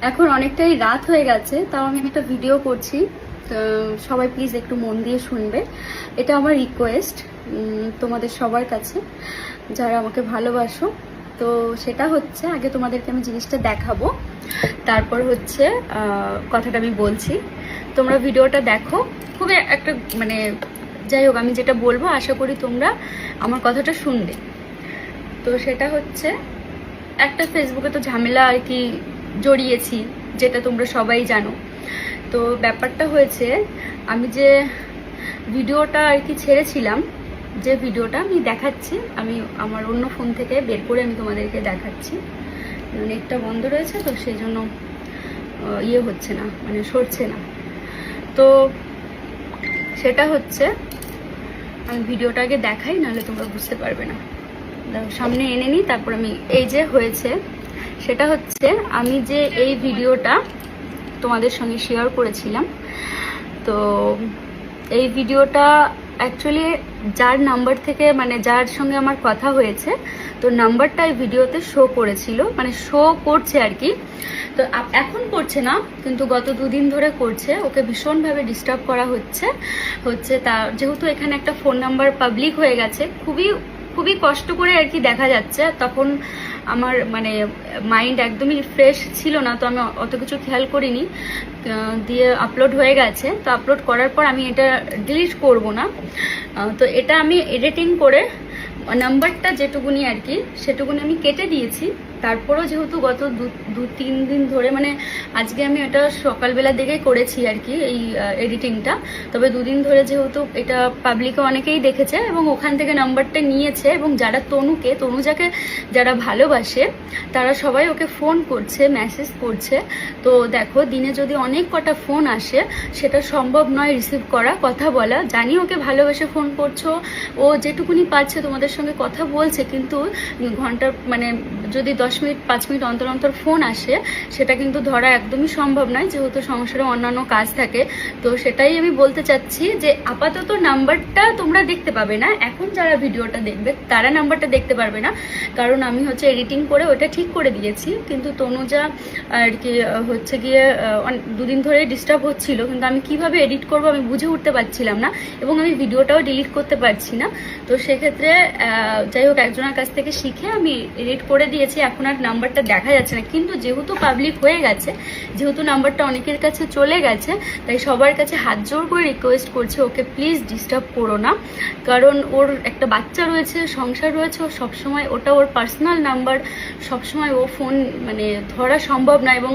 এখন অনেকটাই রাত হয়ে গেছে, তাও আমি একটা ভিডিও করছি। তো সবাই প্লিজ একটু মন দিয়ে শুনবে। এটা আমার রিকোয়েস্ট তোমাদের সবার কাছে, যারা আমাকে ভালোবাসো। তো সেটা হচ্ছে, আগে তোমাদেরকে আমি জিনিসটা দেখাবো, তারপর হচ্ছে কথাটা আমি বলছি। তোমরা ভিডিওটা দেখো, খুবই একটা মানে যাই হোক, আমি যেটা বলবো আশা করি তোমরা আমার কথাটা শুনবে। তো সেটা হচ্ছে, একটা ফেসবুকে তো ঝামেলা আর কি জড়িয়েছি, যেটা তোমরা সবাই জানো। তো ব্যাপারটা হয়েছে, আমি যে ভিডিওটা আর কি ছেড়েছিলাম, যে ভিডিওটা আমি দেখাচ্ছি, আমি আমার অন্য ফোন থেকে বের করে আমি তোমাদেরকে দেখাচ্ছি। নেটটা বন্ধ রয়েছে তো সেই জন্য ইয়ে হচ্ছে না, মানে সরছে না। তো সেটা হচ্ছে, আমি ভিডিওটা আগে দেখাই, নাহলে তোমরা বুঝতে পারবে না। সামনে এনে নিই, তারপর আমি এই যে হয়েছে সেটা হচ্ছে, আমি যে এই ভিডিওটা তোমাদের সঙ্গে শেয়ার করেছিলাম, তো এই ভিডিওটা অ্যাকচুয়ালি যার নাম্বার থেকে, মানে যার সঙ্গে আমার কথা হয়েছে, তো নাম্বারটা এই ভিডিওতে শো করেছিল, মানে শো করছে আর কি। তো এখন করছে না, কিন্তু গত দুদিন ধরে করছে। ওকে ভীষণভাবে ডিস্টার্ব করা হচ্ছে তার, যেহেতু এখানে একটা ফোন নাম্বার পাবলিক হয়ে গেছে, খুবই খুবই কষ্ট করে আর কি দেখা যাচ্ছে। তখন আমার মানে মাইন্ড একদমই ফ্রেশ ছিল না, তো আমি অত কিছু খেয়াল করিনি। দিয়ে আপলোড হয়ে গেছে, তো আপলোড করার পর আমি এটা ডিলিট করব না। তো এটা আমি এডিটিং করে নাম্বারটা যেটুকুনি আর কি সেটুকুনি আমি কেটে দিয়েছি। তারপরও যেহেতু গত দু তিন দিন ধরে, মানে আজকে আমি এটা সকালবেলার দিকেই করেছি আর কি এই এডিটিংটা, তবে দুদিন ধরে যেহেতু এটা পাবলিকে অনেকেই দেখেছে এবং ওখান থেকে নাম্বারটা নিয়েছে, এবং যারা তনুজাকে যারা ভালোবাসে তারা সবাই ওকে ফোন করছে, মেসেজ করছে। তো দেখো, দিনে যদি অনেক কটা ফোন আসে, সেটা সম্ভব নয় রিসিভ করা, কথা বলা। জানি ওকে ভালোবেসে ফোন করছো, ও যেটুকুনি পাচ্ছে তোমাদের সঙ্গে কথা বলছে, কিন্তু ঘন্টার মানে যদি 10 মিনিট 5 মিনিট অন্তর অন্তর ফোন আসে, সেটা কিন্তু ধরা একদমই সম্ভব নয়, যেহেতু সংসারে অন্যান্য কাজ থাকে। তো সেটাই আমি বলতে চাচ্ছি যে আপাতত নাম্বারটা তোমরা দেখতে পাবে না, এখন যারা ভিডিওটা দেখবে তারা নাম্বারটা দেখতে পারবে না, কারণ আমি হচ্ছে এডিটিং করে ওটা ঠিক করে দিয়েছি। কিন্তু তনুজা আর কি হচ্ছে গিয়ে দুদিন ধরে ডিস্টার্ব হচ্ছিল, কিন্তু আমি কিভাবে এডিট করব আমি বুঝে উঠতে পারছিলাম না, এবং আমি ভিডিওটাও ডিলিট করতে পারছি না। তো সেক্ষেত্রে যাই হোক, একজনের কাছ থেকে শিখে আমি এডিট করে দিয়েছি। এখন আর নাম্বারটা দেখা যাচ্ছে না, কিন্তু যেহেতু পাবলিক হয়ে গেছে, যেহেতু নাম্বারটা অনেকের কাছে চলে গেছে, তাই সবার কাছে হাত জোর করে রিকোয়েস্ট করছি, ওকে প্লিজ ডিস্টার্ব করো না। কারণ ওর একটা বাচ্চা রয়েছে, সংসার রয়েছে, ও সবসময় ওটা ওর পার্সোনাল নাম্বার, সবসময় ও ফোন মানে ধরা সম্ভব না, এবং